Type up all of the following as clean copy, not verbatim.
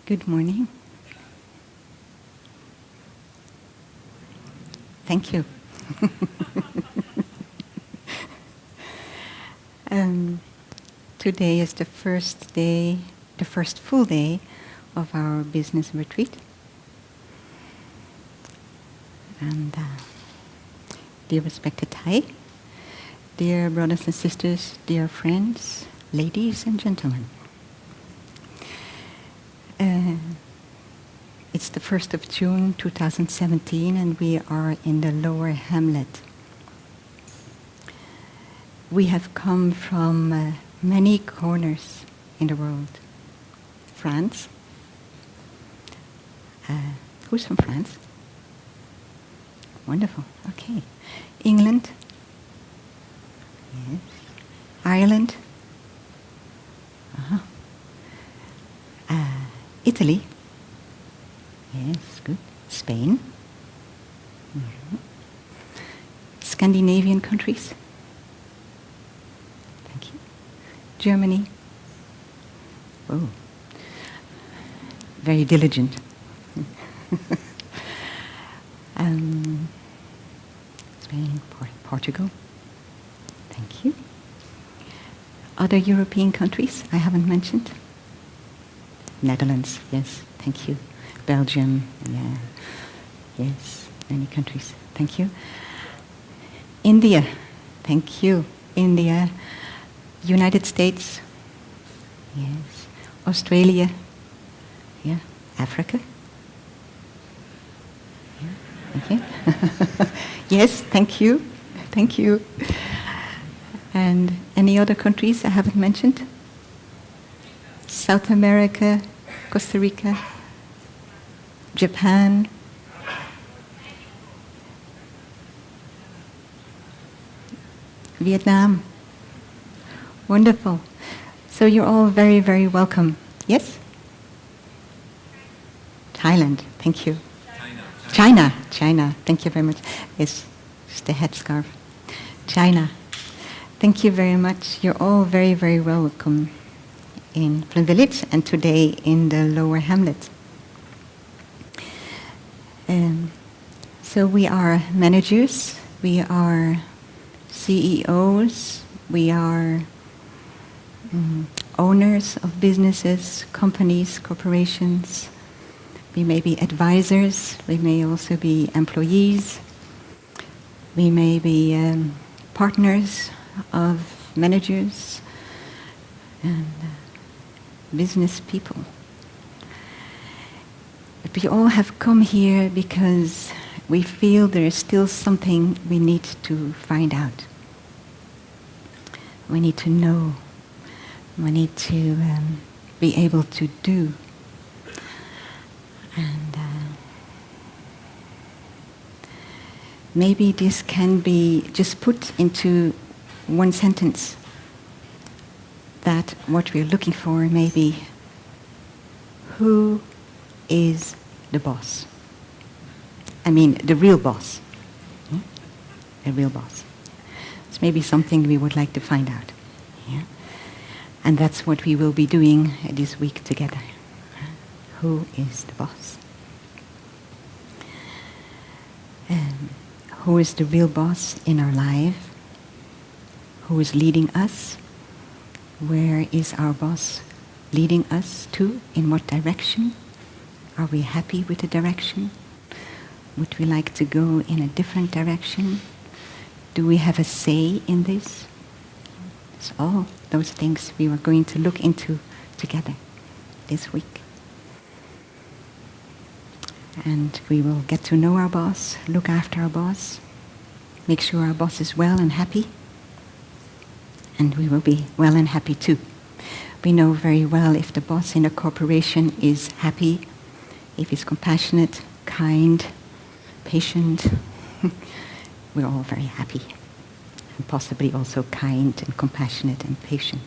Good morning. Thank you. Today is the first full day of our business retreat. And dear respected Thai, dear brothers and sisters, dear friends, ladies and gentlemen. It's the 1st of June 2017 and we are in the Lower Hamlet. We have come from many corners in the world. France. Who's from France? Wonderful, okay. England. Yes. Ireland. Uh-huh. Italy. Yes, good. Spain. Mm-hmm. Scandinavian countries. Thank you. Germany. Oh, very diligent. Spain, Portugal. Thank you. Other European countries I haven't mentioned. Netherlands, yes, thank you. Belgium, yeah, yes, many countries, thank you. India, thank you. India, United States, yes. Australia, yeah. Africa, yeah. Thank you. Yes, thank you, thank you. And any other countries I haven't mentioned? South America, Costa Rica, Japan, Vietnam. Wonderful. So you're all very, very welcome. Yes? Thailand, thank you. China, thank you very much. Yes, it's the headscarf. China, thank you very much. You're all very, very welcome in Plum Village and today in the Lower Hamlet. So we are managers, we are CEOs, we are owners of businesses, companies, corporations. We may be advisors, we may also be employees, we may be partners of managers and business people. But we all have come here because we feel there is still something we need to find out. We need to know. We need to be able to do. And maybe this can be just put into one sentence. That what we're looking for may be, who is the boss? I mean, the real boss. Yeah? The real boss. It's maybe something we would like to find out. Yeah? And that's what we will be doing this week together. Who is the boss? Who is the real boss in our life? Who is leading us? Where is our boss leading us to? In what direction? Are we happy with the direction? Would we like to go in a different direction? Do we have a say in this? It's all those things we were going to look into together this week. And we will get to know our boss, look after our boss, make sure our boss is well and happy. And we will be well and happy too. We know very well if the boss in a corporation is happy, if he's compassionate, kind, patient, we're all very happy. And possibly also kind and compassionate and patient.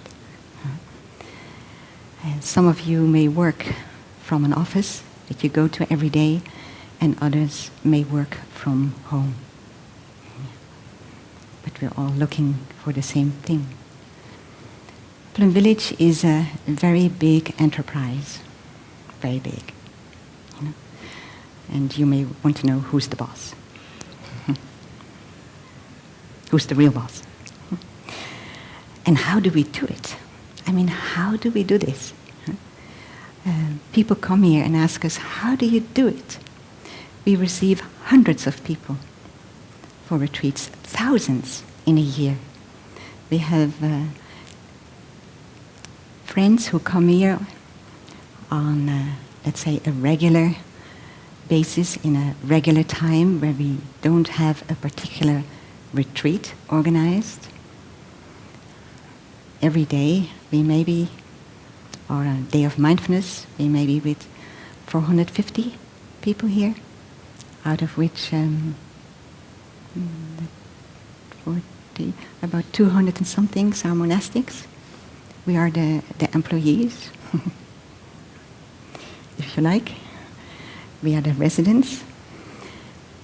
And some of you may work from an office that you go to every day, and others may work from home. But we're all looking for the same thing. Plum Village is a very big enterprise. very big. And you may want to know who's the boss. Who's the real boss? And how do we do it? I mean, how do we do this? People come here and ask us, how do you do it? We receive hundreds of people for retreats, thousands in a year. We have friends who come here on, let's say, a regular basis in a regular time where we don't have a particular retreat organized. Every day we may be, or a day of mindfulness, we may be with 450 people here, out of which 40, about 200 and something are monastics. We are the employees, if you like. We are the residents.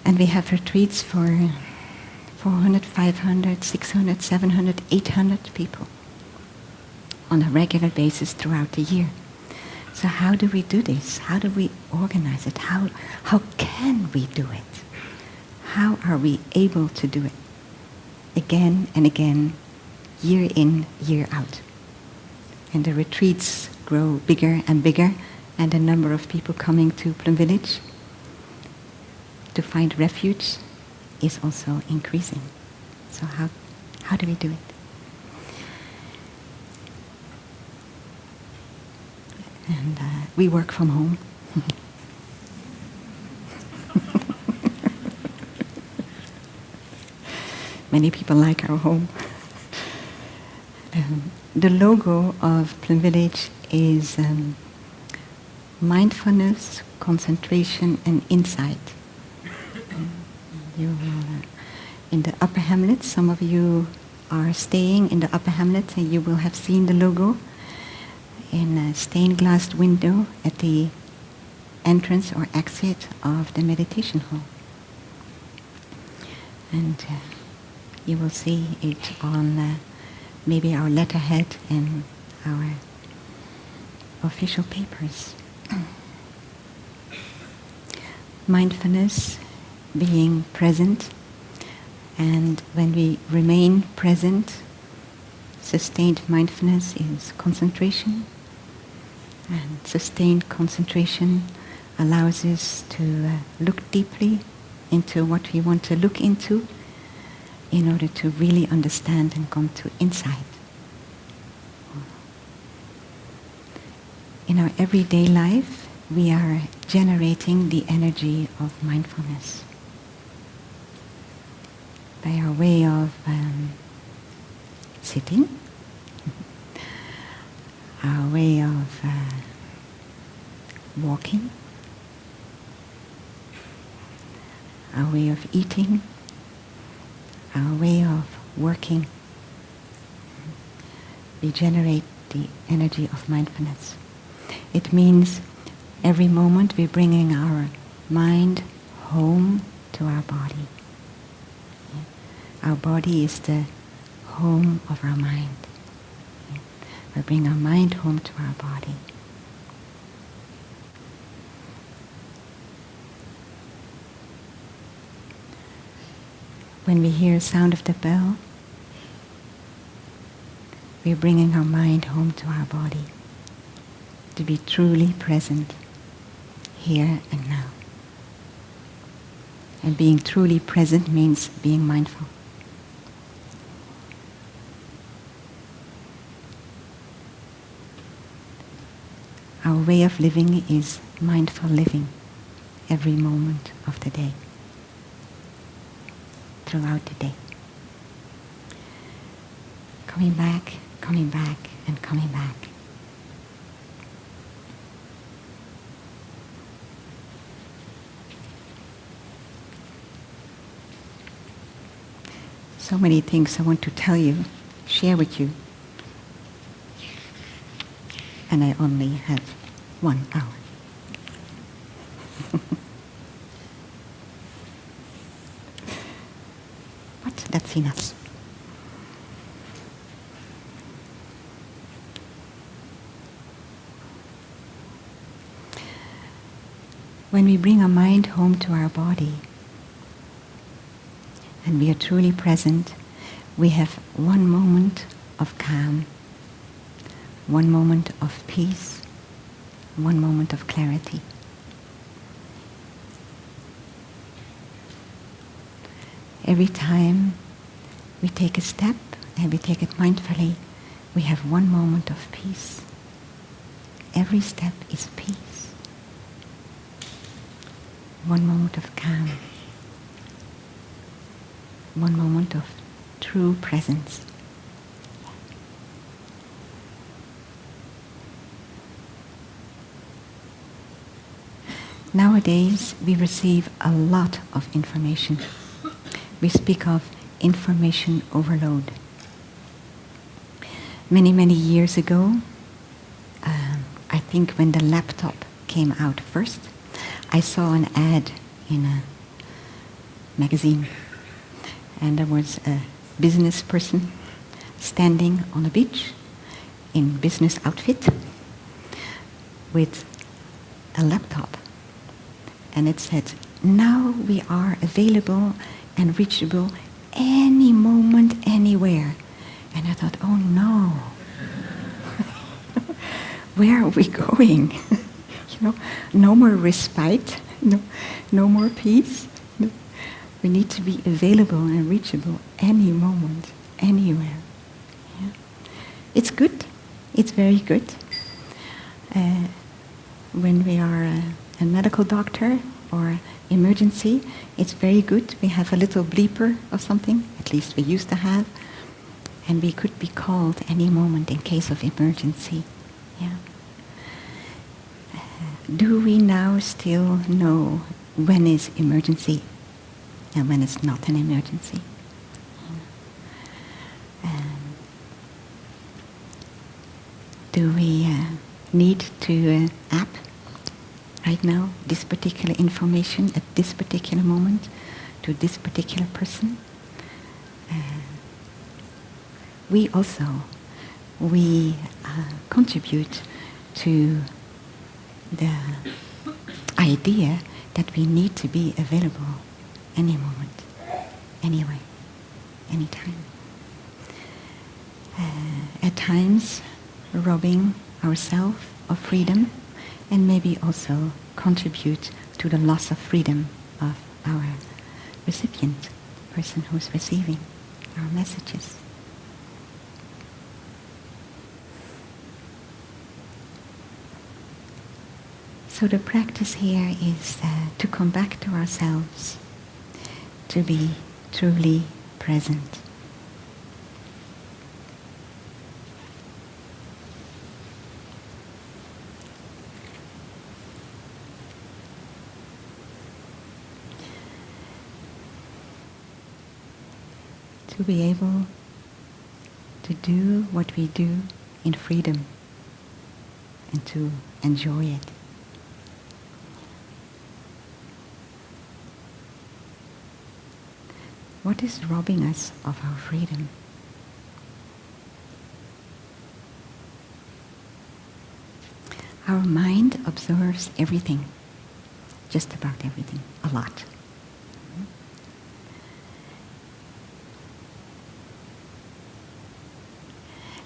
And we have retreats for 400, 500, 600, 700, 800 people on a regular basis throughout the year. So how do we do this? How do we organize it? How can we do it? How are we able to do it? Again and again, year in, year out. And the retreats grow bigger and bigger, and the number of people coming to Plum Village to find refuge is also increasing. So how do we do it? And we work from home. Many people like our home. The logo of Plum Village is mindfulness, concentration, and insight. You will, in the Upper Hamlet, some of you are staying in the Upper Hamlet, and you will have seen the logo in a stained glass window at the entrance or exit of the meditation hall. And you will see it on maybe our letterhead and our official papers. Mindfulness, being present, and when we remain present, sustained mindfulness is concentration, and sustained concentration allows us to look deeply into what we want to look into in order to really understand and come to insight. In our everyday life, we are generating the energy of mindfulness by our way of sitting, our way of walking, our way of eating, our way of working. We generate the energy of mindfulness. It means every moment we're bringing our mind home to our body. Our body is the home of our mind. We bring our mind home to our body. When we hear the sound of the bell, we're bringing our mind home to our body, to be truly present here and now. And being truly present means being mindful. Our way of living is mindful living every moment of the day, throughout the day. Coming back, and coming back. So many things I want to tell you, share with you. And I only have 1 hour. But that's enough. when we bring our mind home to our body and we are truly present, we have one moment of calm, one moment of peace, one moment of clarity. Every time we take a step and we take it mindfully, we have one moment of peace. Every step is peace. One moment of calm. One moment of true presence. Nowadays, we receive a lot of information. We speak of information overload. Many, many years ago, I think when the laptop came out first, I saw an ad in a magazine. And there was a business person standing on a beach in business outfit with a laptop. And it said, now we are available and reachable any moment, anywhere. And I thought, oh no, where are we going? No more respite, no more peace. No. We need to be available and reachable any moment, anywhere. Yeah. It's good. It's very good. When we are a medical doctor or emergency, it's very good. We have a little bleeper or something, at least we used to have, and we could be called any moment in case of emergency. Yeah. Do we now still know when is emergency and when it's not an emergency? Do we need to app right now this particular information at this particular moment to this particular person? We contribute to the idea that we need to be available any moment, anyway, anytime. At times, robbing ourselves of freedom, and maybe also contribute to the loss of freedom of our recipient, the person who's receiving our messages. So the practice here is to come back to ourselves, to be truly present. To be able to do what we do in freedom and to enjoy it. What is robbing us of our freedom? Our mind observes everything, just about everything, a lot.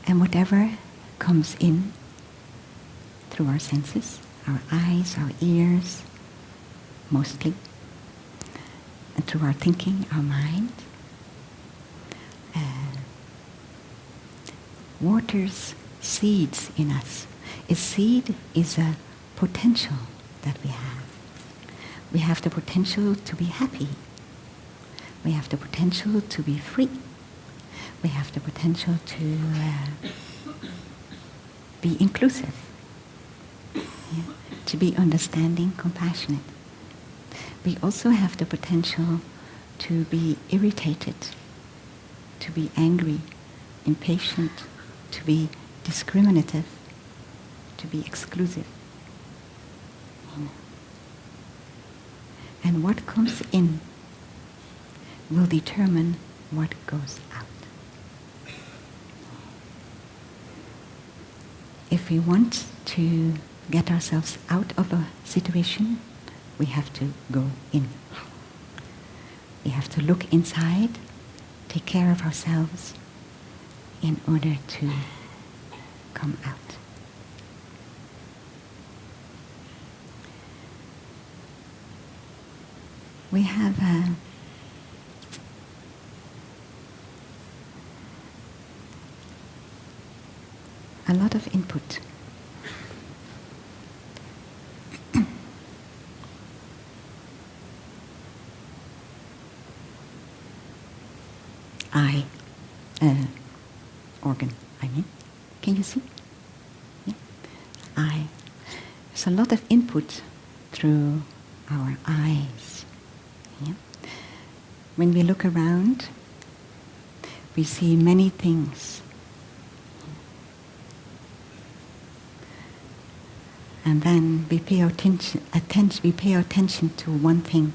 And whatever comes in through our senses, our eyes, our ears, mostly, and through our thinking, our mind, waters seeds in us. A seed is a potential that we have. We have the potential to be happy. We have the potential to be free. We have the potential to be inclusive, to be understanding, compassionate. We also have the potential to be irritated, to be angry, impatient, to be discriminative, to be exclusive. And what comes in will determine what goes out. If we want to get ourselves out of a situation we have to go in. We have to look inside, take care of ourselves in order to come out. We have a lot of input. Organ, I mean. Can you see? Yeah. There's a lot of input through our eyes. Yeah. When we look around, we see many things. And then we pay attention to one thing.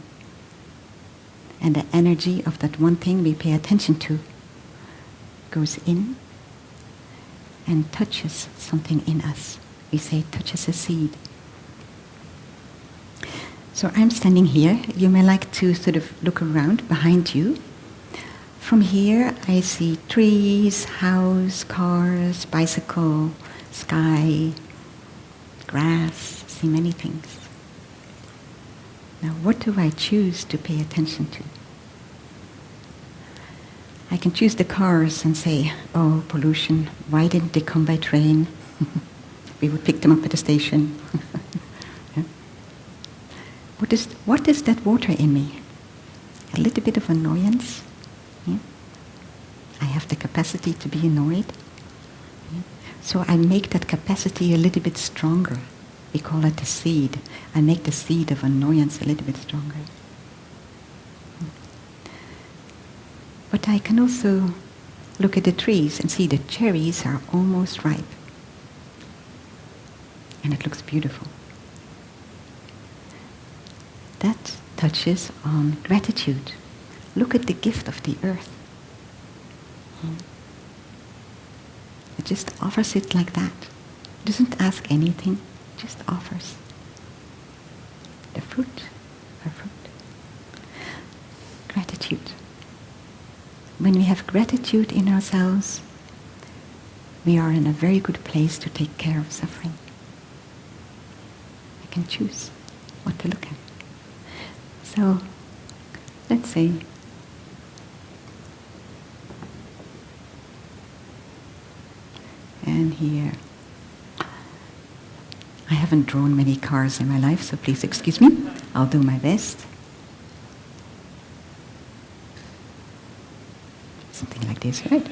And the energy of that one thing we pay attention to goes in and touches something in us. We say it touches a seed. So I'm standing here. You may like to sort of look around behind you. From here I see trees, house, cars, bicycle, sky, grass, see many things. Now what do I choose to pay attention to? I can choose the cars and say, oh, pollution, why didn't they come by train? We would pick them up at the station. Yeah. What is that water in me? A little bit of annoyance. Yeah. I have the capacity to be annoyed. Yeah. So I make that capacity a little bit stronger. We call it the seed. I make the seed of annoyance a little bit stronger. But I can also look at the trees and see the cherries are almost ripe. And it looks beautiful. That touches on gratitude. Look at the gift of the earth. It just offers it like that. It doesn't ask anything, it just offers. The fruit, our fruit. Gratitude. When we have gratitude in ourselves, we are in a very good place to take care of suffering. I can choose what to look at. So, let's say, and here, I haven't drawn many cars in my life, so please excuse me. I'll do my best. Something like this, right?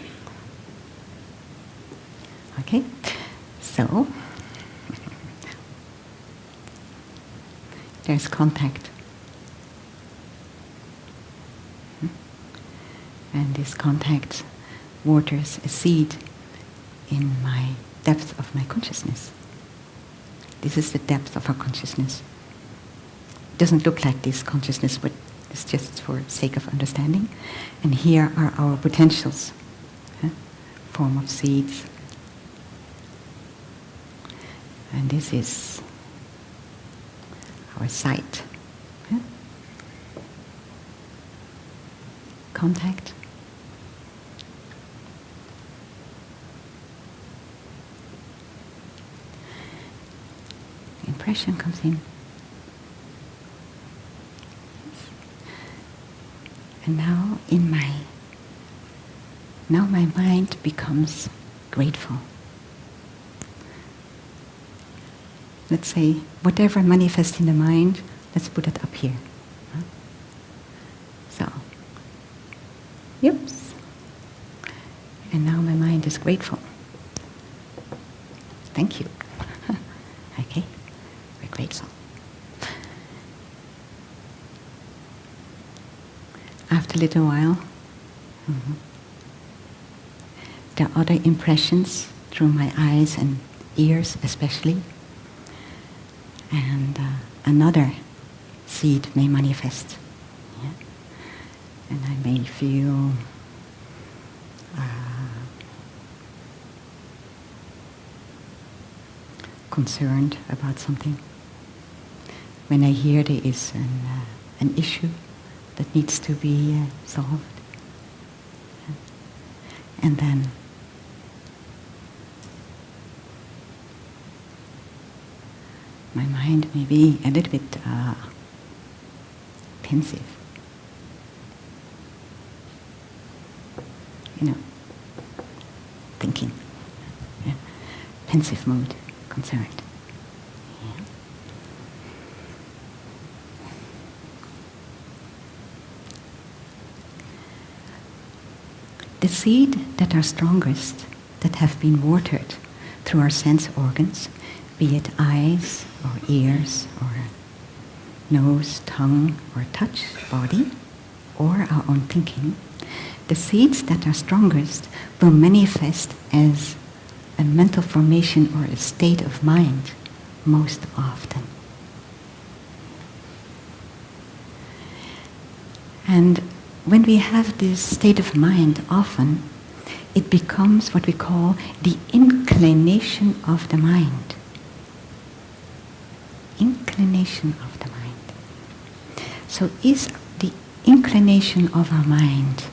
Okay, so there's contact. And this contact waters a seed in my depth of my consciousness. This is the depth of our consciousness. It doesn't look like this consciousness, but it's just for sake of understanding. And here are our potentials, form of seeds. And this is our sight. Contact. Impression comes in. And now my mind becomes grateful. Let's say, whatever manifests in the mind, let's put it up here. So, oops. And now my mind is grateful. Thank you. Okay, we're grateful. After a little while, there are other impressions through my eyes and ears especially, and another seed may manifest. Yeah? And I may feel concerned about something. when I hear there is an issue that needs to be solved. And then my mind may be a little bit pensive. Thinking. Yeah. Pensive mood, concerned. Yeah. The seed that are strongest, that have been watered through our sense organs, be it eyes or ears or nose, tongue or touch, body, or our own thinking, the seeds that are strongest will manifest as a mental formation or a state of mind most often. And when we have this state of mind often, it becomes what we call the inclination of the mind. Inclination of the mind. So is the inclination of our mind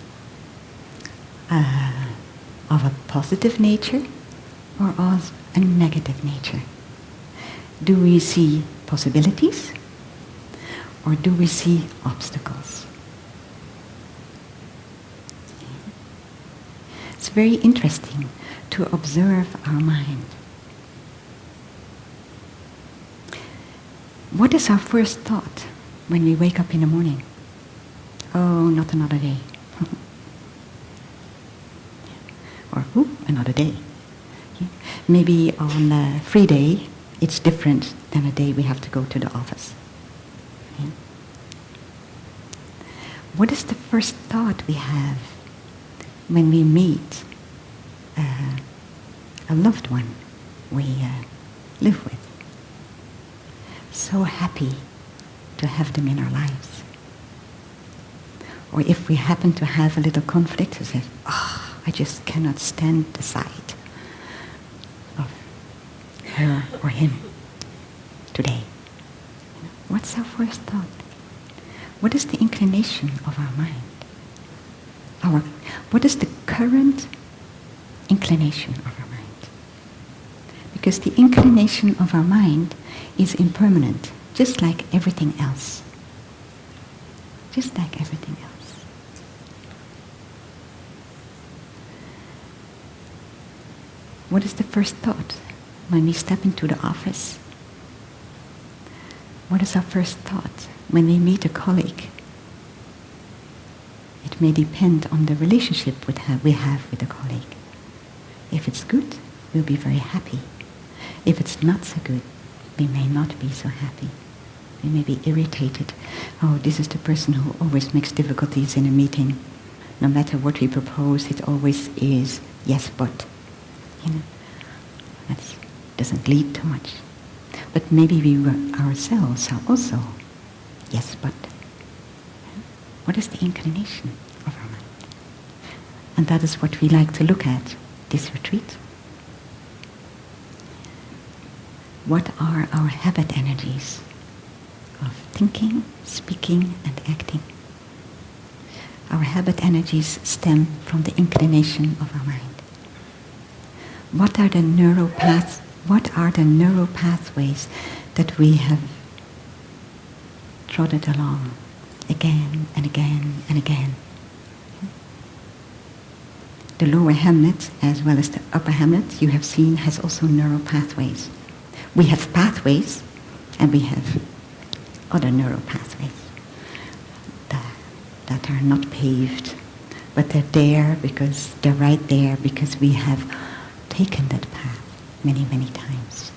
of a positive nature or of a negative nature? Do we see possibilities or do we see obstacles? It's very interesting to observe our mind. What is our first thought when we wake up in the morning? Oh, not another day. Or, another day. Maybe on a free day, it's different than a day we have to go to the office. What is the first thought we have when we meet a loved one we live with? So happy to have them in our lives. Or if we happen to have a little conflict, we say, I just cannot stand the sight of her or him today. What's our first thought? What is the inclination of our mind? What is the current inclination of our mind? Because the inclination of our mind is impermanent, just like everything else. Just like everything else. What is the first thought when we step into the office? What is our first thought when we meet a colleague? It may depend on the relationship we have with a colleague. If it's good, we'll be very happy. If it's not so good, we may not be so happy. We may be irritated. Oh, this is the person who always makes difficulties in a meeting. No matter what we propose, it always is yes, but. That doesn't lead to much. But maybe we ourselves are also yes, but. What is the inclination of our mind? And that is what we like to look at this retreat. What are our habit energies of thinking, speaking, and acting? Our habit energies stem from the inclination of our mind. What are the neural pathways that we have trotted along again and again and again? The lower hamlet, as well as the upper hamlet, you have seen, has also neural pathways. We have pathways, and we have other neural pathways that are not paved, but they're there because they're right there because we have taken that path many, many times.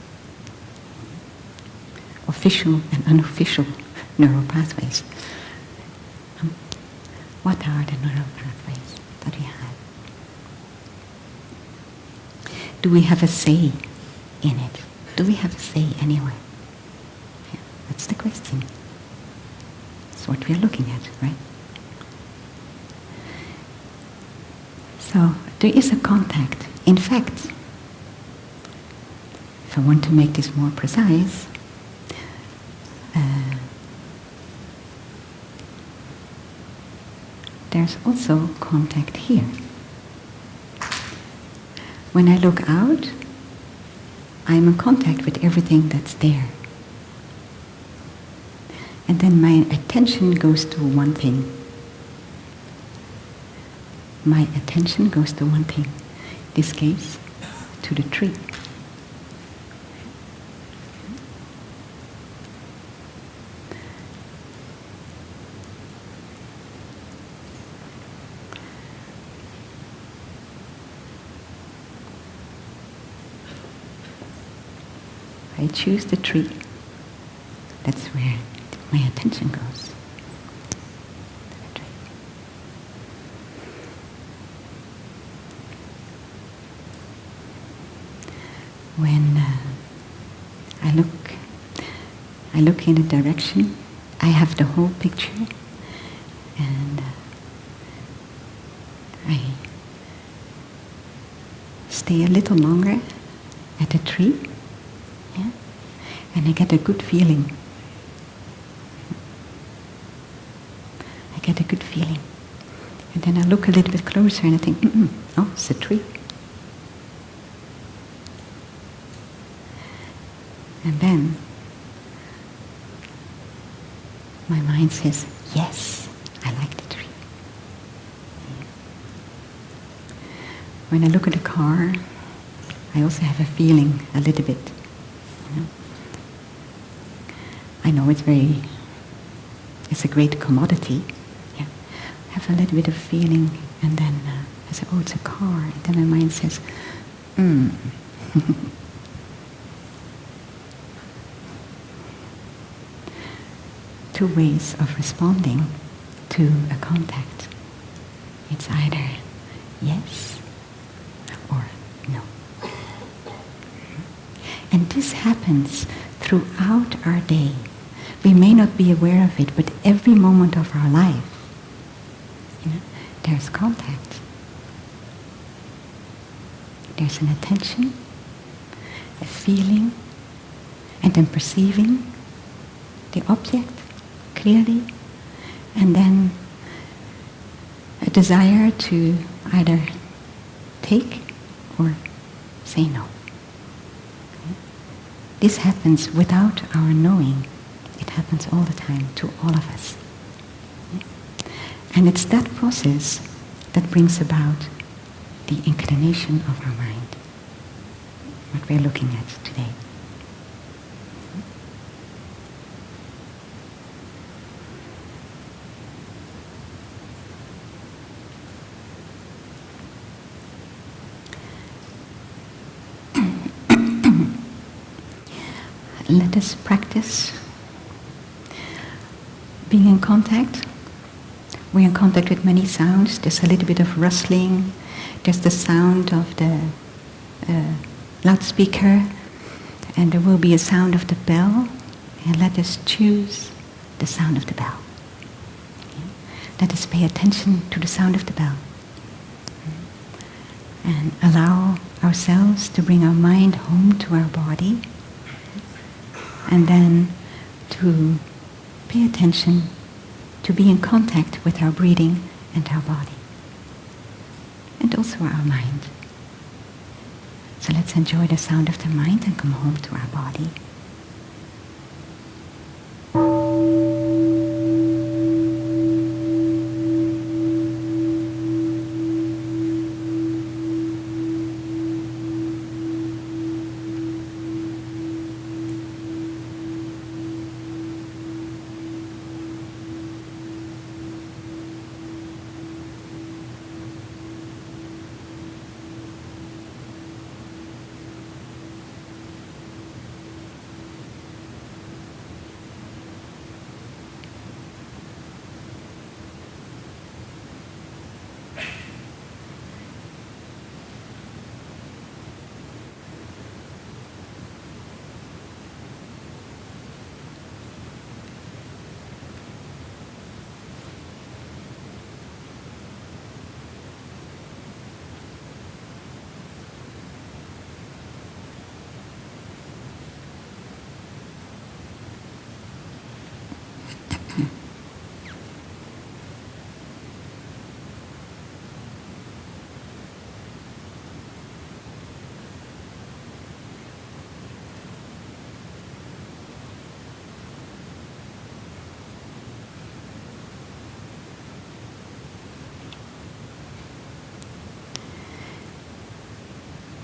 Official and unofficial neural pathways. What are the neural pathways that we have? Do we have a say in it? Do we have a say anywhere? Yeah, that's the question. That's what we're looking at, right? So there is a contact. In fact, if I want to make this more precise, there's also contact here. When I look out, I'm in contact with everything that's there. And then my attention goes to one thing. My attention goes to one thing. In this case, to the tree. I choose the tree. That's where my attention goes. The tree. When I look in a direction, I have the whole picture, and I stay a little longer at the tree. Yeah? And I get a good feeling. I get a good feeling. And then I look a little bit closer and I think, oh, it's a tree. And then my mind says, yes, I like the tree. When I look at the car, I also have a feeling a little bit. I know it's a great commodity. Yeah. I have a little bit of feeling, and then I say, oh, it's a car. And then my mind says, Two ways of responding to a contact. It's either yes or no. And this happens throughout our day. We may not be aware of it, but every moment of our life, there's contact. There's an attention, a feeling, and then perceiving the object clearly, and then a desire to either take or say no. This happens without our knowing. It happens all the time to all of us. And it's that process that brings about the inclination of our mind, what we're looking at today. Let us practice being in contact. We're in contact with many sounds. There's a little bit of rustling. There's the sound of the loudspeaker, and there will be a sound of the bell. And let us choose the sound of the bell. Let us pay attention to the sound of the bell. And allow ourselves to bring our mind home to our body. And then to pay attention, to be in contact with our breathing and our body. And also our mind. So let's enjoy the sound of the mind and come home to our body.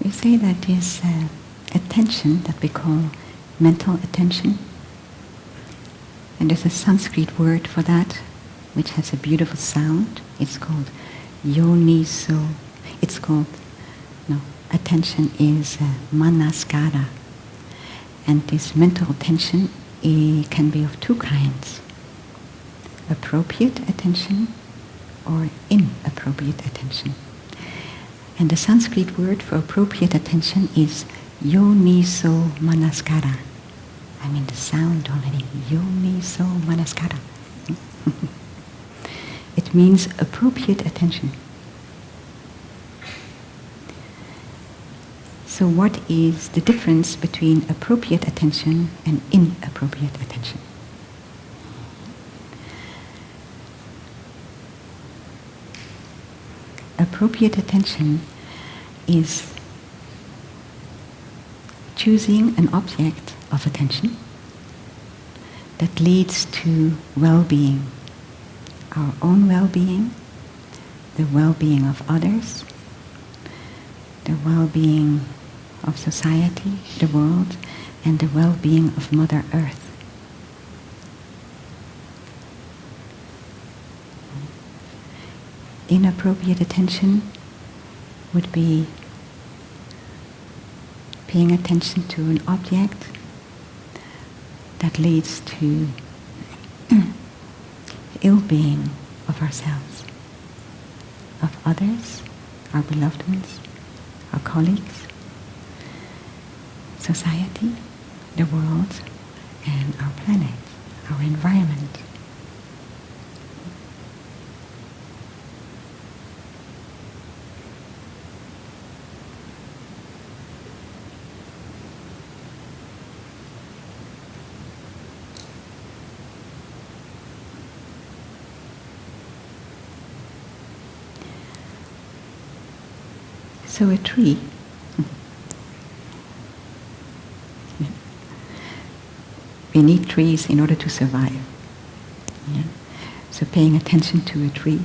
We say that is attention that we call mental attention. And there's a Sanskrit word for that, which has a beautiful sound. It's called Yoniso. It's called, attention is manaskara. And this mental attention can be of two kinds. Appropriate attention or inappropriate attention. And the Sanskrit word for appropriate attention is Yonisomanaskara. I mean the sound already. Yonisomanaskara. It means appropriate attention. So what is the difference between appropriate attention and inappropriate attention? Appropriate attention is choosing an object of attention that leads to well-being, our own well-being, the well-being of others, the well-being of society, the world, and the well-being of Mother Earth. Inappropriate attention would be paying attention to an object that leads to ill-being of ourselves, of others, our beloved ones, our colleagues, society, the world, and our planet, our environment. So a tree we need trees in order to survive. Yeah? So paying attention to a tree,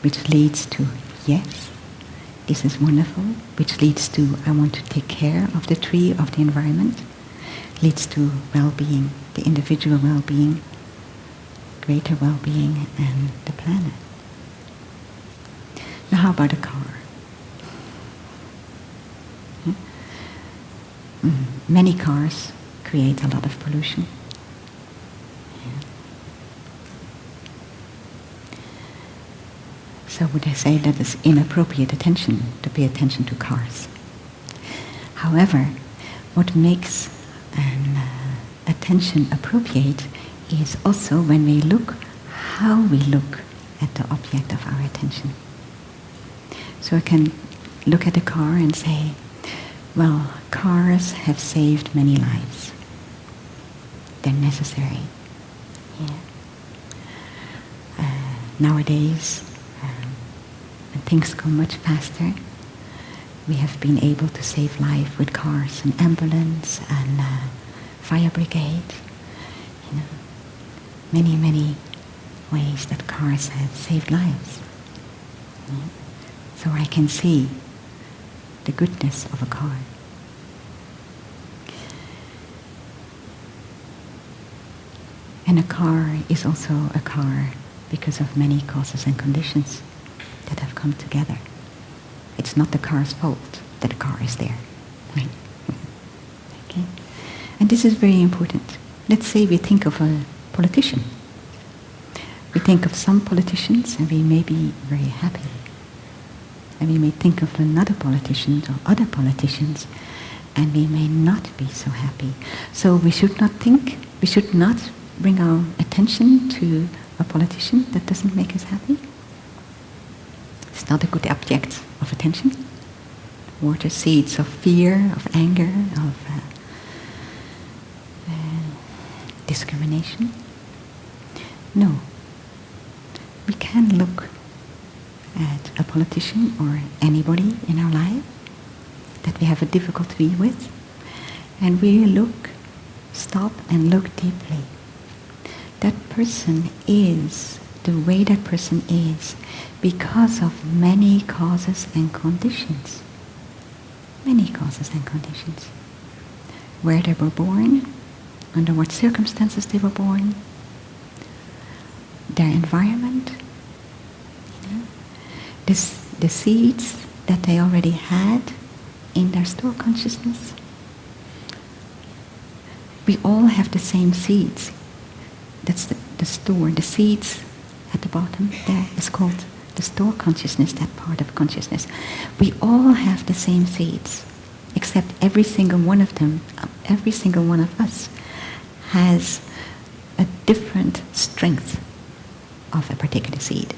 which leads to, yes, this is wonderful, which leads to, I want to take care of the tree, of the environment, leads to well-being, the individual well-being, greater well-being, and the planet. Now how about a car? Yeah? Many cars create a lot of pollution. Yeah. So would I say that it's inappropriate attention to pay attention to cars? However, what makes an attention appropriate is also when we look, how we look at the object of our attention. So I can look at a car and say, well, cars have saved many lives. They're necessary. Yeah. Nowadays, when things go much faster, we have been able to save life with cars, and ambulance, and fire brigade. You know, many, many ways that cars have saved lives. Yeah. So I can see the goodness of a car. And a car is also a car because of many causes and conditions that have come together. It's not the car's fault that the car is there. Right? Okay? And this is very important. Let's say we think of a politician. We think of some politicians and we may be very happy. And we may think of another politician or other politicians and we may not be so happy. So we should not bring our attention to a politician that doesn't make us happy. It's not a good object of attention. Water seeds of fear, of anger, of discrimination. No. We can look at a politician or anybody in our life that we have a difficulty with, and we stop and look deeply. That person is the way that person is because of many causes and conditions. many causes and conditions. Where they were born, under what circumstances they were born, their environment, the seeds that they already had in their store consciousness. We all have the same seeds. That's the store, the seeds at the bottom there is called the store consciousness, that part of consciousness. We all have the same seeds, except every single one of them, every single one of us has a different strength of a particular seed.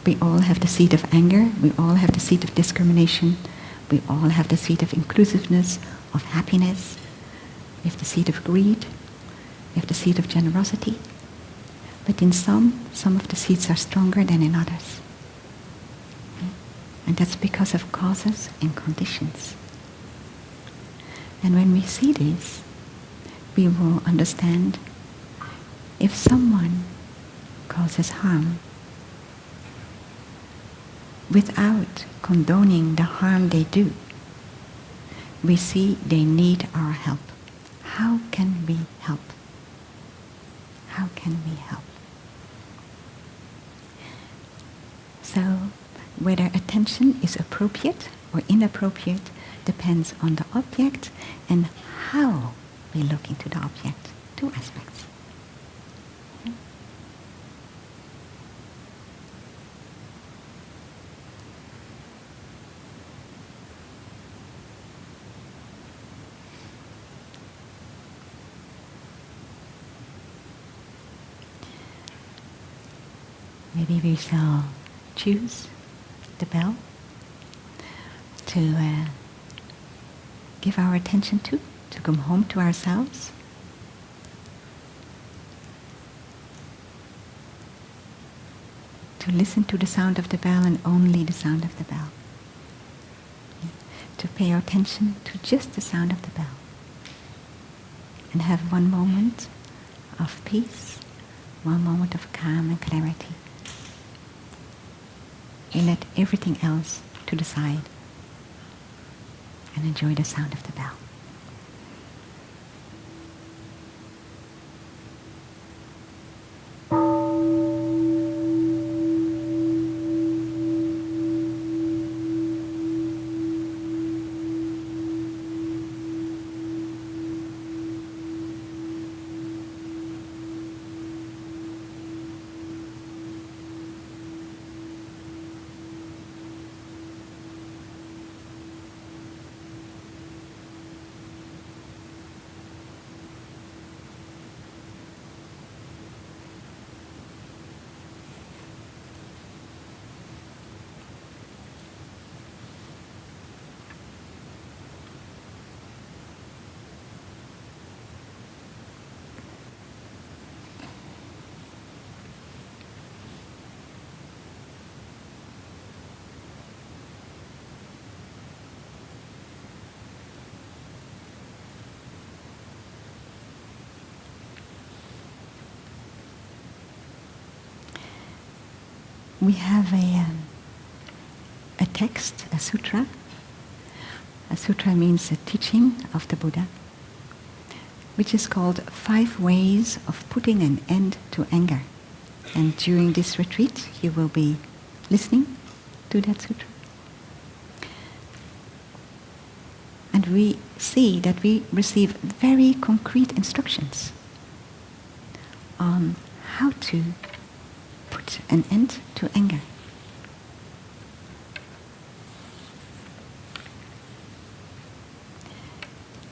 We all have the seed of anger, we all have the seed of discrimination, we all have the seed of inclusiveness, of happiness, we have the seed of greed, we have the seed of generosity. But in some of the seeds are stronger than in others. And that's because of causes and conditions. And when we see this, we will understand if someone causes harm without condoning the harm they do, we see they need our help. How can we help? How can we help? So, whether attention is appropriate or inappropriate depends on the object and how we look into the object. Two aspects. Maybe we shall choose the bell to give our attention to come home to ourselves. To listen to the sound of the bell and only the sound of the bell. To pay our attention to just the sound of the bell. And have one moment of peace, one moment of calm and clarity. And let everything else to the side and enjoy the sound of the bell. We have a text, a sutra. A sutra means a teaching of the Buddha, which is called 5 Ways of Putting an End to Anger. And during this retreat, you will be listening to that sutra. And we see that we receive very concrete instructions on how to put an end to anger.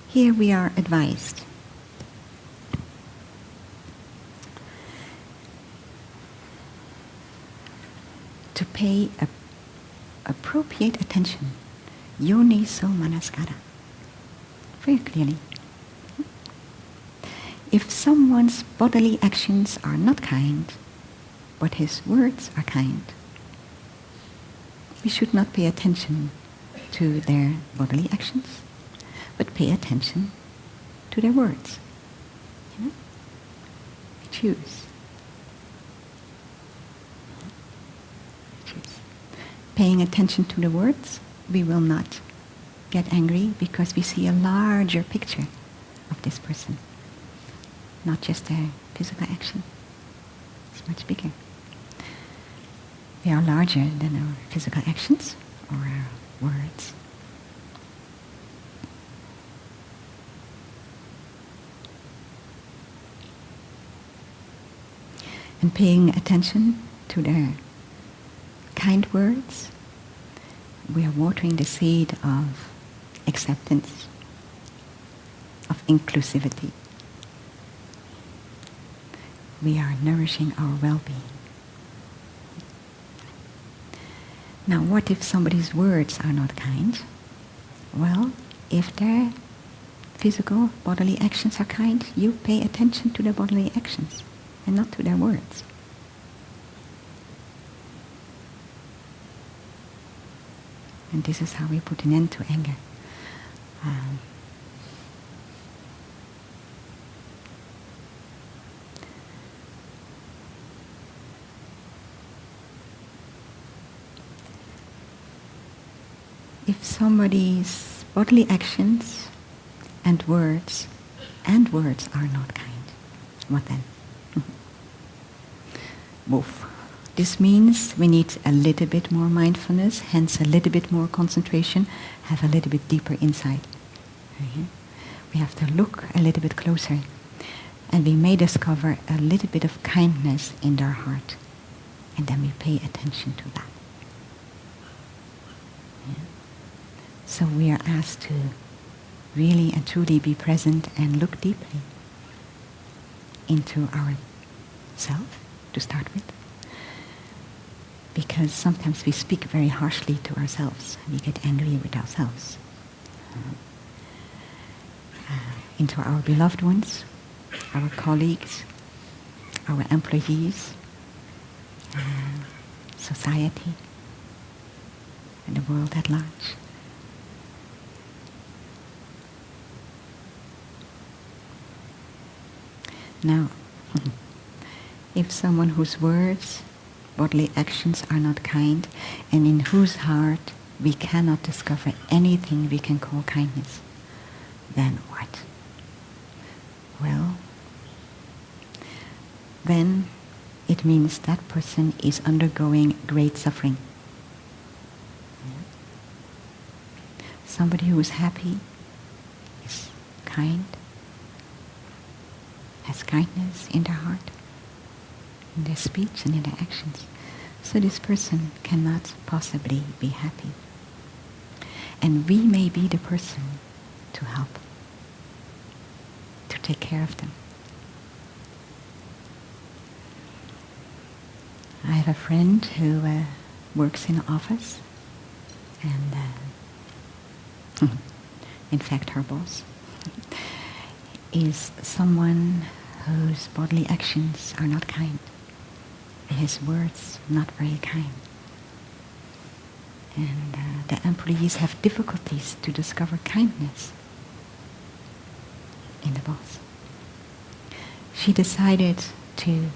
Here we are advised to pay appropriate attention, Yonisomanaskara, very clearly. If someone's bodily actions are not kind, but his words are kind, we should not pay attention to their bodily actions, but pay attention to their words. You know? We choose. Paying attention to the words, we will not get angry because we see a larger picture of this person, not just their physical action. It's much bigger. They are larger than our physical actions or our words. And paying attention to their kind words, we are watering the seed of acceptance, of inclusivity. We are nourishing our well-being. Now, what if somebody's words are not kind? Well, if their physical, bodily actions are kind, you pay attention to their bodily actions and not to their words. And this is how we put an end to anger. If somebody's bodily actions and words are not kind, what then? Woof. This means we need a little bit more mindfulness, hence a little bit more concentration, have a little bit deeper insight. Okay? We have to look a little bit closer, and we may discover a little bit of kindness in their heart, and then we pay attention to that. Yeah? So we are asked to really and truly be present and look deeply into our self, to start with. Because sometimes we speak very harshly to ourselves, and we get angry with ourselves. Into our beloved ones, our colleagues, our employees, society, and the world at large. Now, if someone whose words, bodily actions are not kind, and in whose heart we cannot discover anything we can call kindness, then what? Well, then it means that person is undergoing great suffering. Somebody who is happy, is kind, has kindness in their heart, in their speech and in their actions. So this person cannot possibly be happy. And we may be the person to help, to take care of them. I have a friend who works in an office, and in fact her boss is someone whose bodily actions are not kind, and his words not very kind. And the employees have difficulties to discover kindness in the boss. She decided to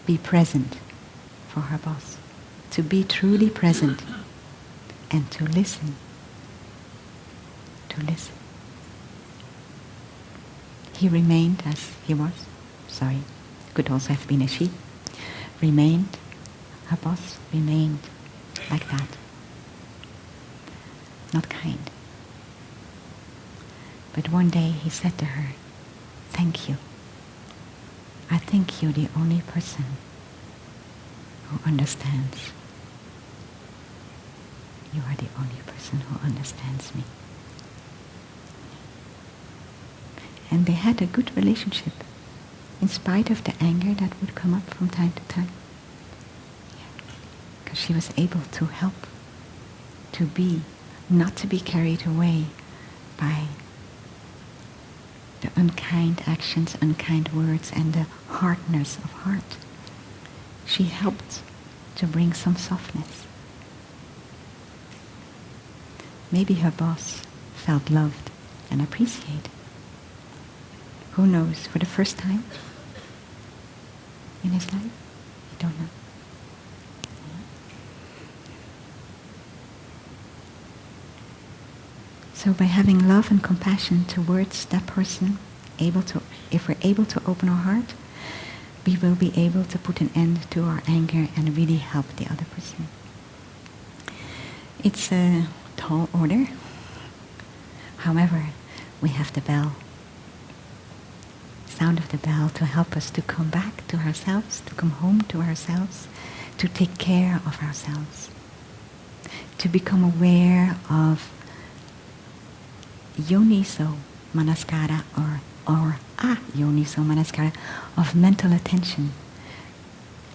be present for her boss, to be truly present and to listen. To listen. He remained as he was. Sorry, could also have been a she. Remained, her boss remained like that. Not kind. But one day he said to her, "Thank you. I think you're the only person who understands. You are the only person who understands me." And they had a good relationship, in spite of the anger that would come up from time to time. Because she was able to help, to be, not to be carried away by the unkind actions, unkind words, and the hardness of heart. She helped to bring some softness. Maybe her boss felt loved and appreciated. Who knows, for the first time in his life? I don't know. So by having love and compassion towards that person, if we're able to open our heart, we will be able to put an end to our anger and really help the other person. It's a tall order. However, we have the bell, sound of the bell, to help us to come back to ourselves, to come home to ourselves, to take care of ourselves, to become aware of Yonisomanaskara or Yonisomanaskara of mental attention,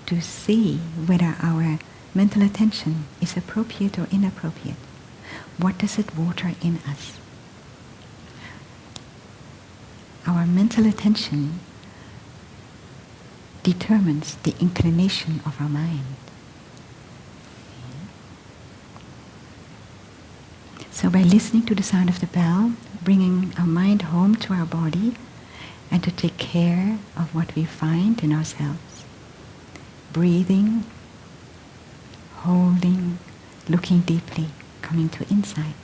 to see whether our mental attention is appropriate or inappropriate. What does it water in us? Our mental attention determines the inclination of our mind. So by listening to the sound of the bell, bringing our mind home to our body, and to take care of what we find in ourselves, breathing, holding, looking deeply, coming to insight,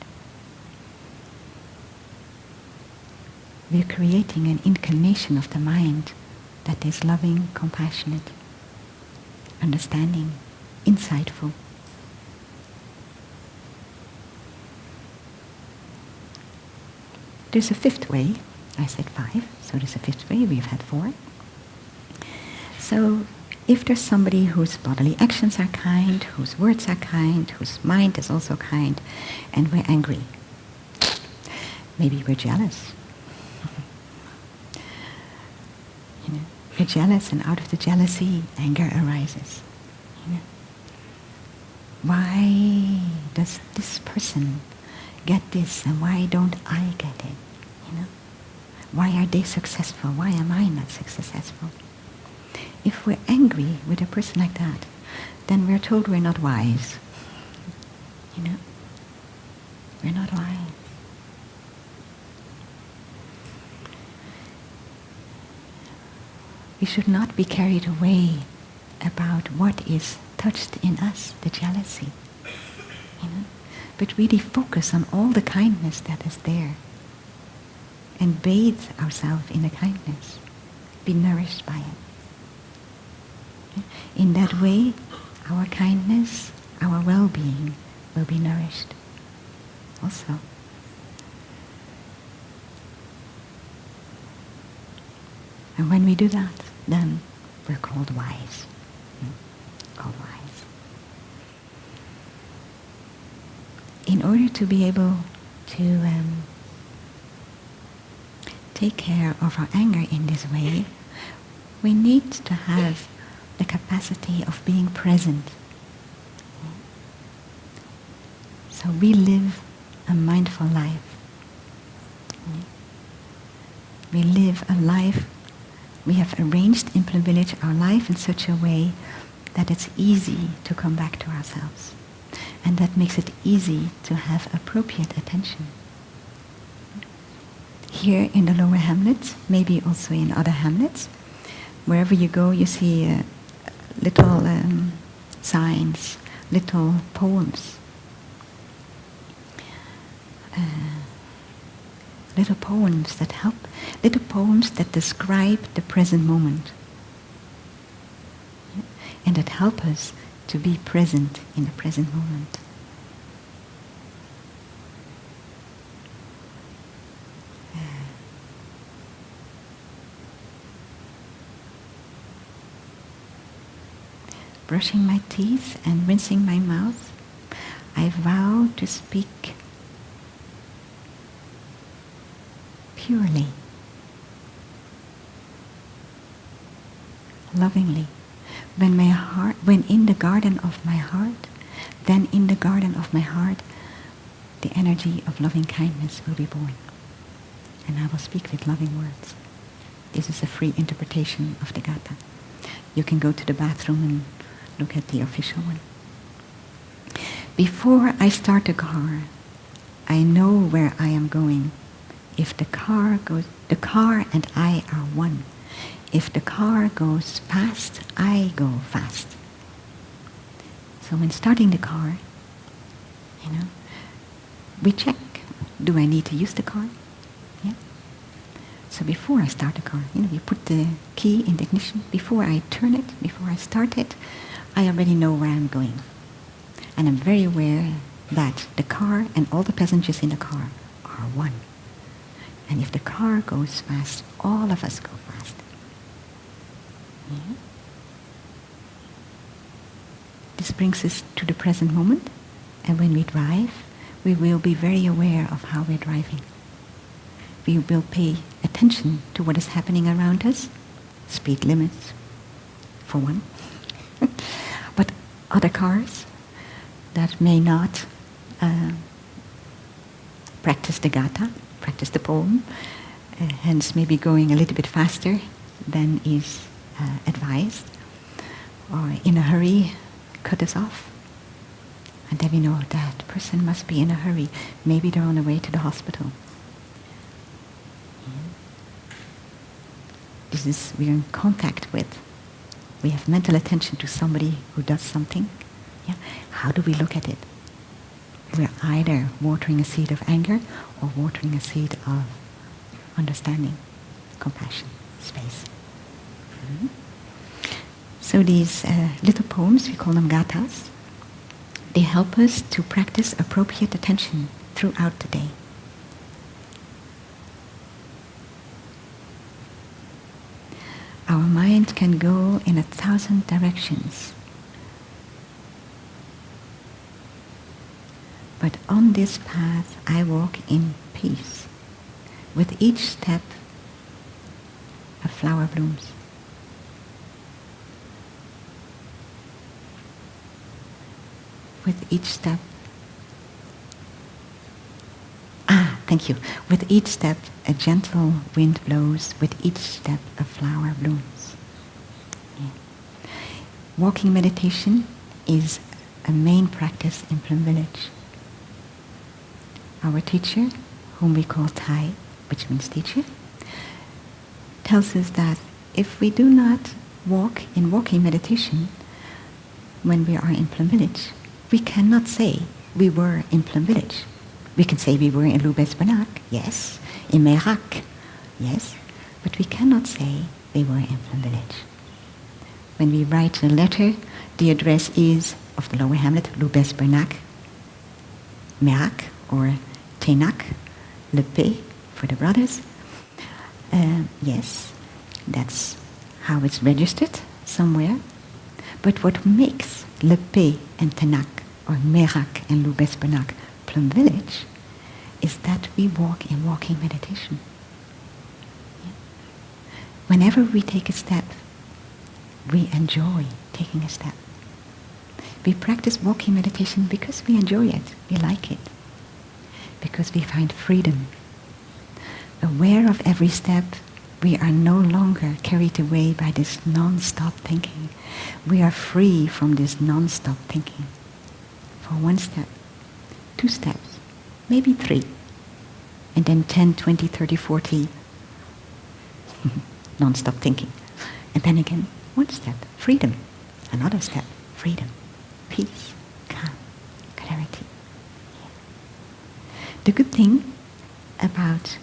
we're creating an inclination of the mind that is loving, compassionate, understanding, insightful. There's a fifth way. I said 5, so there's a fifth way. We've had 4. So if there's somebody whose bodily actions are kind, whose words are kind, whose mind is also kind, and we're angry, maybe we're jealous. We're jealous, and out of the jealousy, anger arises. Why does this person get this, and why don't I get it? Why are they successful? Why am I not successful? If we're angry with a person like that, then we're told we're not wise. We're not wise. We should not be carried away about what is touched in us, the jealousy. But really focus on all the kindness that is there. And bathe ourselves in the kindness. Be nourished by it. In that way, our kindness, our well-being will be nourished also. And when we do that, then we're called wise. Called wise. In order to be able to take care of our anger in this way, we need to have the capacity of being present. So we live a mindful life. We live a life, we have arranged in Plum Village our life in such a way that it's easy to come back to ourselves. And that makes it easy to have appropriate attention. Here in the lower hamlets, maybe also in other hamlets, wherever you go you see little signs, little poems. Little poems that help, little poems that describe the present moment. And that help us to be present in the present moment. Brushing my teeth and rinsing my mouth, I vow to speak purely, lovingly. When in the garden of my heart, then in the garden of my heart, the energy of loving kindness will be born. And I will speak with loving words. This is a free interpretation of the Gatha. You can go to the bathroom and look at the official one. Before I start the car, I know where I am going. If the car and I are one. If the car goes fast, I go fast. So when starting the car, we check do I need to use the car? Yeah. So before I start the car, you put the key in the ignition. Before I turn it, before I start it, I already know where I'm going. And I'm very aware that the car and all the passengers in the car are one. And if the car goes fast, all of us go fast. Yeah. This brings us to the present moment. And when we drive, we will be very aware of how we're driving. We will pay attention to what is happening around us. Speed limits, for one. But other cars that may not practice the gatha, practice the poem, hence maybe going a little bit faster than is advised, or in a hurry, cut us off. And then we know that person must be in a hurry. Maybe they're on the way to the hospital. This is, we're in contact with. We have mental attention to somebody who does something. Yeah? How do we look at it? We're either watering a seed of anger or watering a seed of understanding, compassion, space. Mm-hmm. So these little poems, we call them gathas, they help us to practice appropriate attention throughout the day. Our mind can go in 1,000 directions. But on this path, I walk in peace. With each step, a flower blooms. With each step, thank you. With each step, a gentle wind blows. With each step, a flower blooms. Yeah. Walking meditation is a main practice in Plum Village. Our teacher, whom we call Thai, which means teacher, tells us that if we do not walk in walking meditation when we are in Plum Village, we cannot say we were in Plum Village. We can say we were in Lubez-Banak, yes, in Merak, yes, but we cannot say we were in Plum Village. When we write a letter, the address is of the lower hamlet, Lubez-Banak, Merak, or Tenak, Le P for the brothers. Yes, that's how it's registered somewhere. But what makes Le P and Tenak, or Merak and Lubez-Banak, Plum Village, is that we walk in walking meditation. Yeah. Whenever we take a step, we enjoy taking a step. We practice walking meditation because we enjoy it, we like it, because we find freedom. Aware of every step, we are no longer carried away by this non-stop thinking. We are free from this non-stop thinking. For one step, 2 steps, maybe 3, and then 10, 20, 30, 40 non-stop thinking. And then again, 1 step, freedom. Another step, freedom, peace, calm, clarity. The good thing about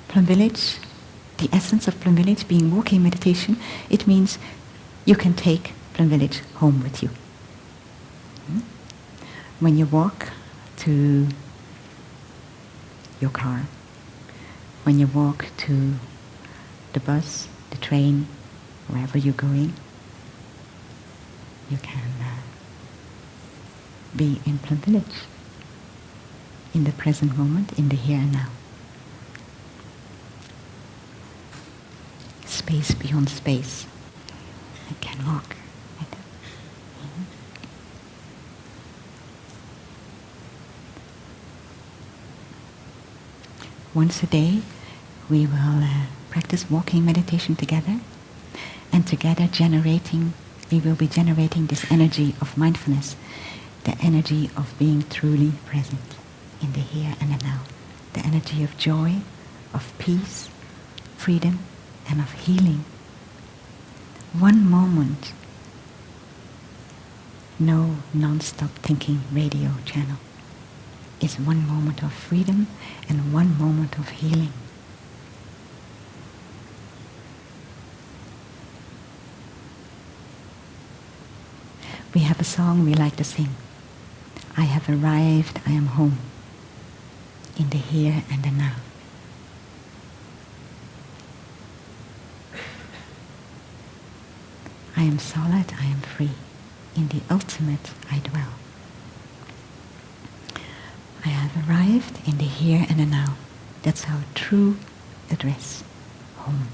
Plum Village, the essence of Plum Village being walking meditation, it means you can take Plum Village home with you. When you walk to your car, when you walk to the bus, the train, wherever you're going, you can be in Plum Village, in the present moment, in the here and now. Space beyond space. I can walk. Once a day, we will practice walking meditation together, and together we will be generating this energy of mindfulness, the energy of being truly present in the here and the now, the energy of joy, of peace, freedom, and of healing. One moment, no non-stop thinking radio channel. is one moment of freedom and one moment of healing. We have a song we like to sing. I have arrived, I am home, in the here and the now. I am solid, I am free, in the ultimate I dwell. I have arrived in the here and the now. That's our true address. Home,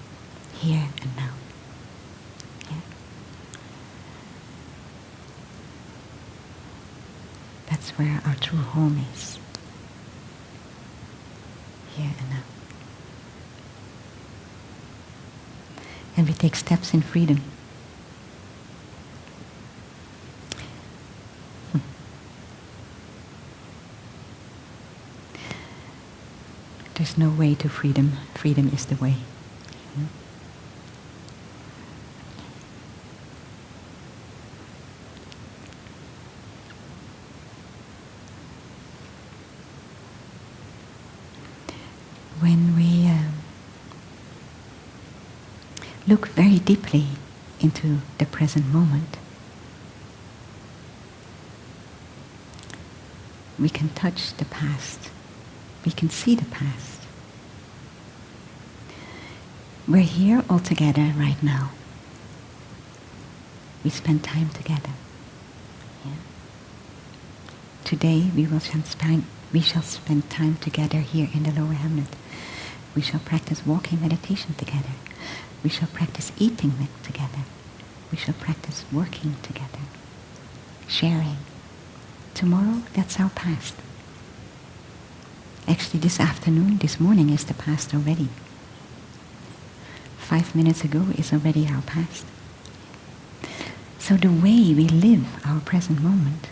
here and now. Yeah. That's where our true home is. Here and now. And we take steps in freedom. There's no way to freedom. Freedom is the way. When we look very deeply into the present moment, we can touch the past. We can see the past. We're here all together right now. We spend time together. Yeah. Today we shall spend time together here in the lower hamlet. We shall practice walking meditation together. We shall practice eating together. We shall practice working together. Sharing. Tomorrow, that's our past. Actually, this afternoon, this morning is the past already. 5 minutes ago is already our past. So the way we live our present moment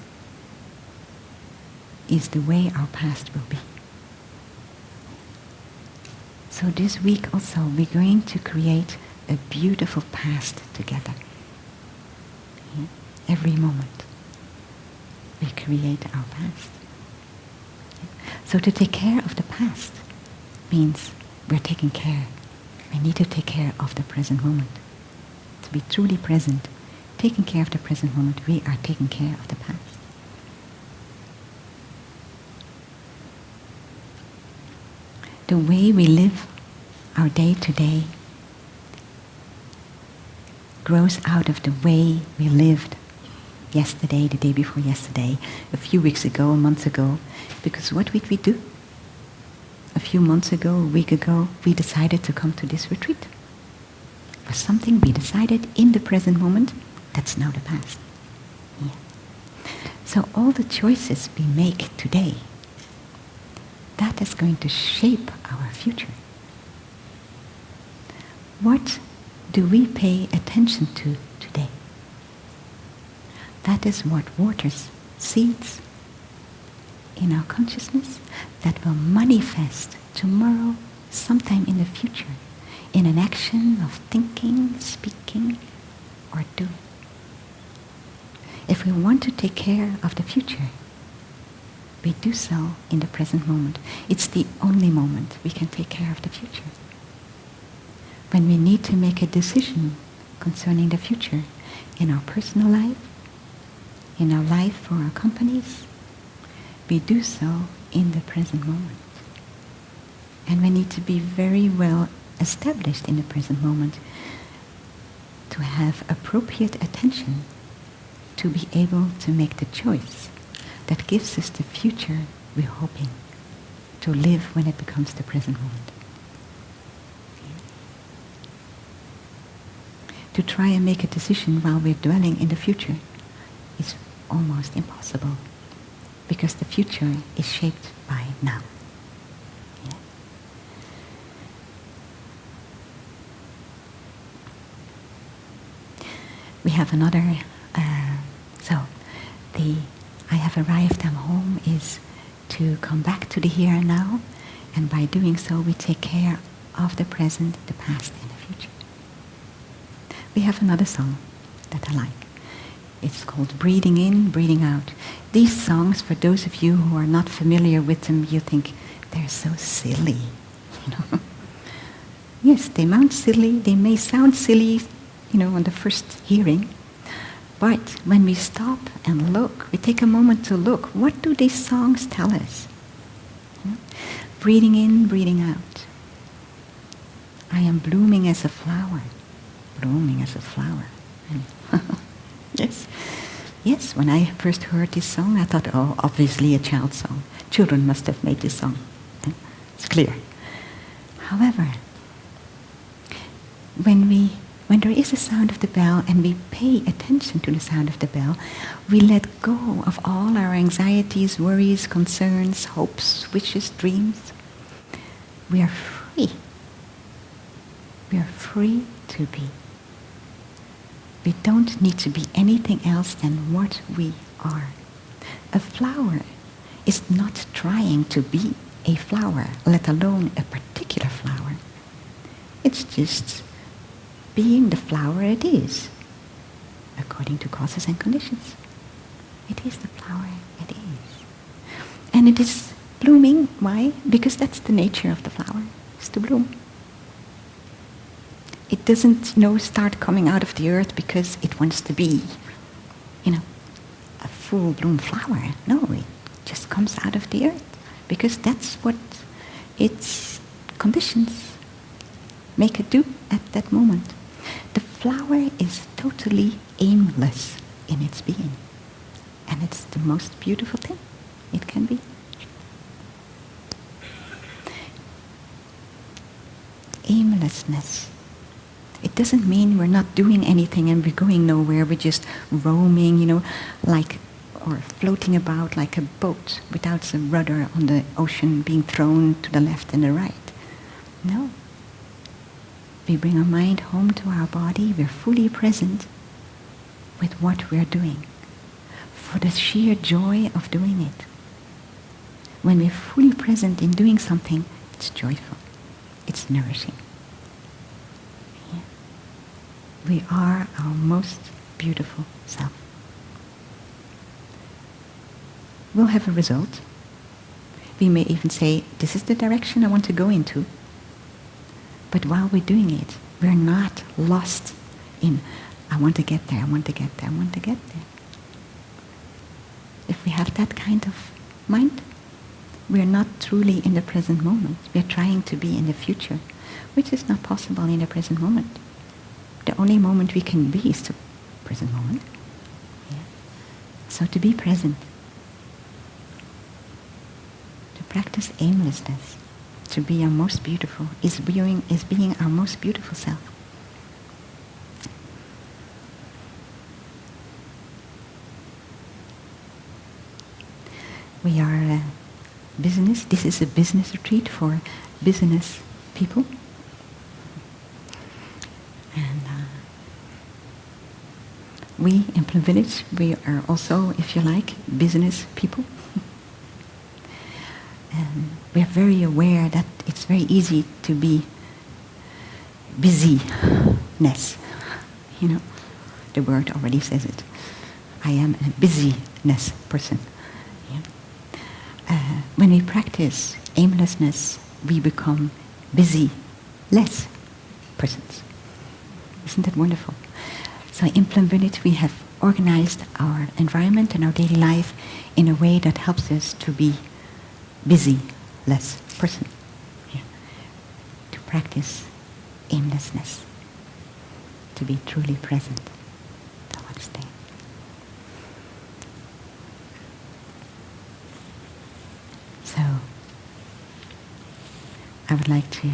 is the way our past will be. So this week also we're going to create a beautiful past together. Yeah? Every moment we create our past. So to take care of the past means we're taking care. We need to take care of the present moment. To be truly present, taking care of the present moment, we are taking care of the past. The way we live our day-to-day grows out of the way we lived yesterday, the day before yesterday, a few weeks ago, a month ago. Because what did we do? A few months ago, a week ago, we decided to come to this retreat. For something we decided in the present moment, that's now the past. Yeah. So all the choices we make today, that is going to shape our future. What do we pay attention to today? That is what waters seeds in our consciousness that will manifest tomorrow, sometime in the future, in an action of thinking, speaking, or doing. If we want to take care of the future, we do so in the present moment. It's the only moment we can take care of the future. When we need to make a decision concerning the future in our personal life, in our life for our companies, we do so in the present moment. And we need to be very well established in the present moment to have appropriate attention to be able to make the choice that gives us the future we're hoping to live when it becomes the present moment. To try and make a decision while we're dwelling in the future is almost impossible, because the future is shaped by now. Yeah. We have another, I have arrived, I'm home is to come back to the here and now, and by doing so we take care of the present, the past and the future. We have another song that I like. It's called breathing in, breathing out. These songs, for those of you who are not familiar with them, you think they're so silly. Yes, they may sound silly, on the first hearing. But when we stop and look, we take a moment to look, what do these songs tell us? Breathing in, breathing out. I am blooming as a flower. Blooming as a flower. Yes. Yes, when I first heard this song, I thought, oh, obviously a child's song. Children must have made this song. It's clear. However, when there is a sound of the bell and we pay attention to the sound of the bell, we let go of all our anxieties, worries, concerns, hopes, wishes, dreams. We are free. We are free to be. We don't need to be anything else than what we are. A flower is not trying to be a flower, let alone a particular flower. It's just being the flower it is, according to causes and conditions. It is the flower it is. And it is blooming. Why? Because that's the nature of the flower, is to bloom. It doesn't, start coming out of the earth because it wants to be, a full bloom flower. No, it just comes out of the earth because that's what its conditions make it do at that moment. The flower is totally aimless in its being. And it's the most beautiful thing it can be. Aimlessness. It doesn't mean we're not doing anything and we're going nowhere. We're just roaming, or floating about like a boat without a rudder on the ocean being thrown to the left and the right. No. We bring our mind home to our body. We're fully present with what we're doing for the sheer joy of doing it. When we're fully present in doing something, it's joyful. It's nourishing. We are our most beautiful self. We'll have a result. We may even say, this is the direction I want to go into. But while we're doing it, we're not lost in, I want to get there, I want to get there, I want to get there. If we have that kind of mind, we're not truly in the present moment. We're trying to be in the future, which is not possible in the present moment. The only moment we can be is the present moment. Yeah. So to be present, to practice aimlessness, to be our most beautiful, is being our most beautiful self. We are business. This is a business retreat for business people. And we in Plum Village, we are also, if you like, business people. And we are very aware that it's very easy to be busy-ness. The word already says it. I am a busy-ness person. When we practice aimlessness, we become busy-less persons. Isn't that wonderful? So in Plum Village, we have organized our environment and our daily life in a way that helps us to be busy-less person. Yeah. To practice aimlessness. To be truly present. Namaste. So, I would like to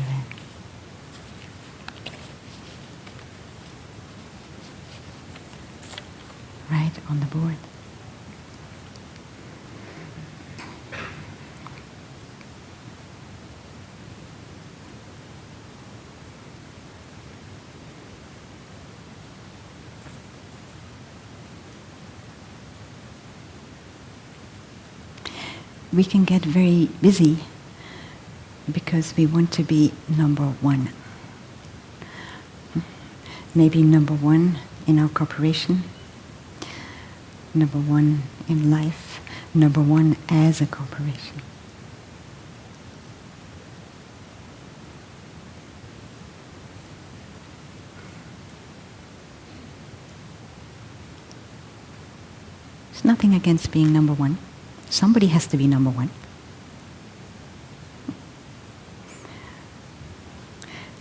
write on the board. We can get very busy because we want to be number one. Maybe number one in our corporation, number one in life, number one as a corporation. There's nothing against being number one. Somebody has to be number one.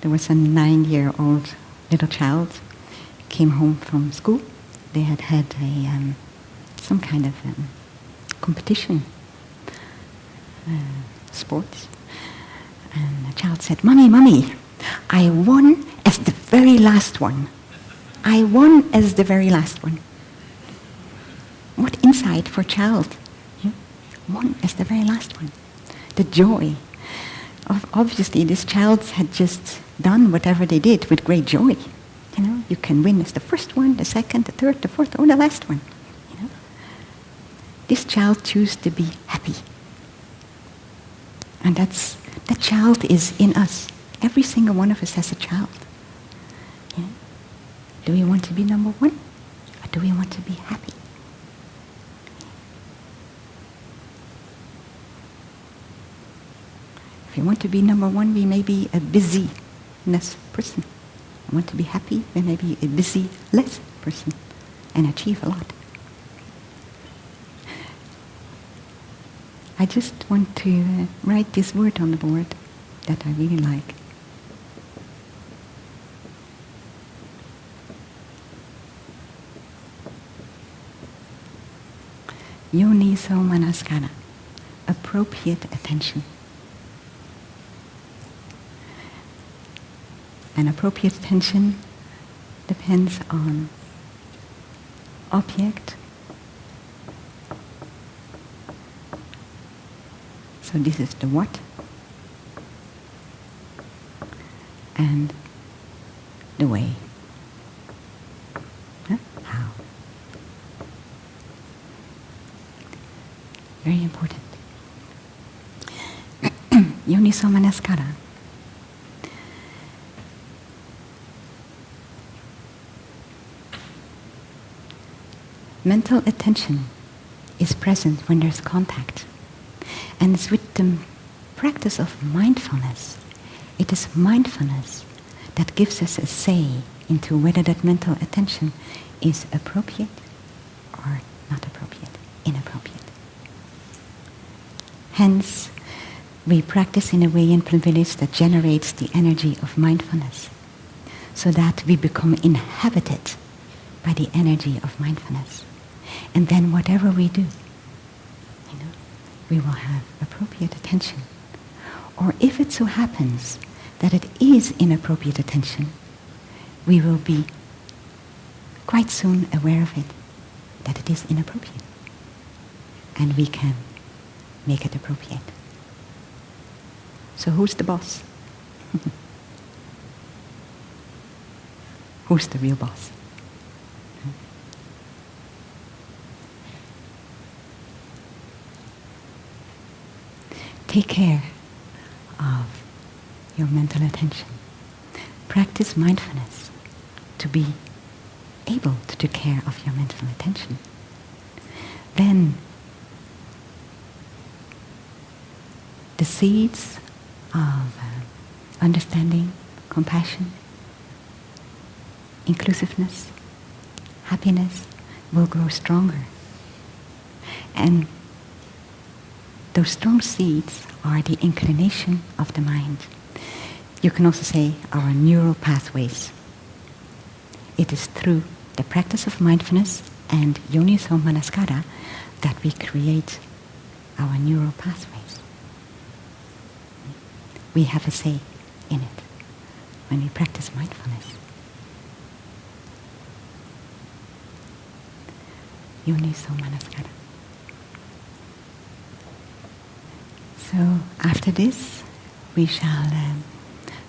There was a 9-year-old little child came home from school. They had some kind of competition, sports. And the child said, Mommy, I won as the very last one. I won as the very last one. What insight for a child. Yeah? Won as the very last one. The joy. Obviously, this child had just done whatever they did with great joy. You know, you can win as the first one, the second, the third, the fourth, or the last one. You know, this child chooses to be happy, and that child is in us. Every single one of us has a child. Yeah? Do we want to be number one, or do we want to be happy? If you want to be number one, we may be a Busi-ness person. Want to be happy, then maybe a Busi-less person and achieve a lot. I just want to write this word on the board that I really like. Yonisomanaskara, appropriate attention. And appropriate attention depends on object. So this is the what and the way. Huh? How. Very important. Yonisomanaskara. Mental attention is present when there's contact. And it's with the practice of mindfulness. It is mindfulness that gives us a say into whether that mental attention is appropriate or not appropriate, inappropriate. Hence, we practice in a way in Plum Village that generates the energy of mindfulness, so that we become inhabited by the energy of mindfulness. And then whatever we do, we will have appropriate attention. Or if it so happens that it is inappropriate attention, we will be quite soon aware of it, that it is inappropriate. And we can make it appropriate. So who's the boss? Who's the real boss? Take care of your mental attention. Practice mindfulness to be able to take care of your mental attention. Then the seeds of understanding, compassion, inclusiveness, happiness will grow stronger. And those strong seeds are the inclination of the mind. You can also say our neural pathways. It is through the practice of mindfulness and Yonisomanaskara that we create our neural pathways. We have a say in it when we practice mindfulness. Yonisomanaskara. So after this, we shall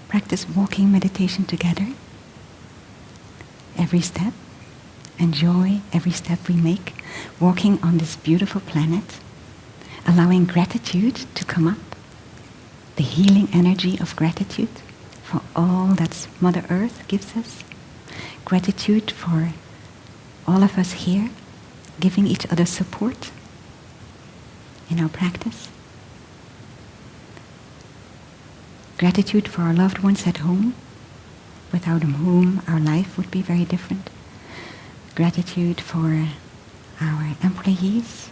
practice walking meditation together. Every step, enjoy every step we make, walking on this beautiful planet, allowing gratitude to come up, the healing energy of gratitude for all that Mother Earth gives us, gratitude for all of us here giving each other support in our practice. Gratitude for our loved ones at home, without whom our life would be very different. Gratitude for our employees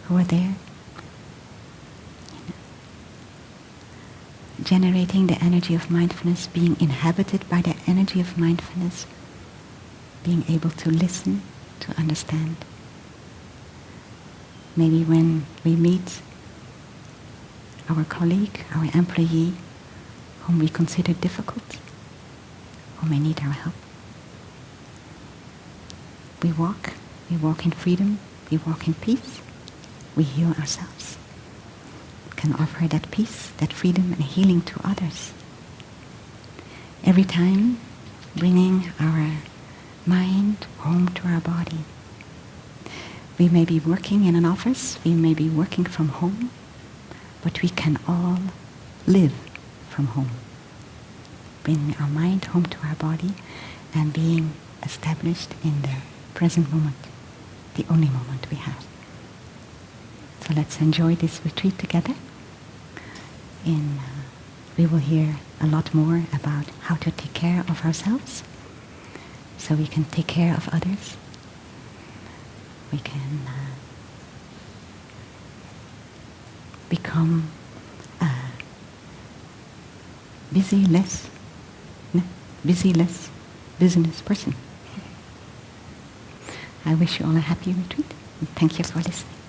who are there. Generating the energy of mindfulness, being inhabited by the energy of mindfulness, being able to listen, to understand. Maybe when we meet our colleague, our employee, whom we consider difficult, who may need our help. We walk in freedom, we walk in peace, we heal ourselves. Can offer that peace, that freedom and healing to others. Every time bringing our mind home to our body. We may be working in an office, we may be working from home, but we can all live from home. Bringing our mind home to our body and being established in the present moment, the only moment we have. So let's enjoy this retreat together. We will hear a lot more about how to take care of ourselves so we can take care of others. We can become a Busi-less business person. I wish you all a happy retreat. And thank you for listening.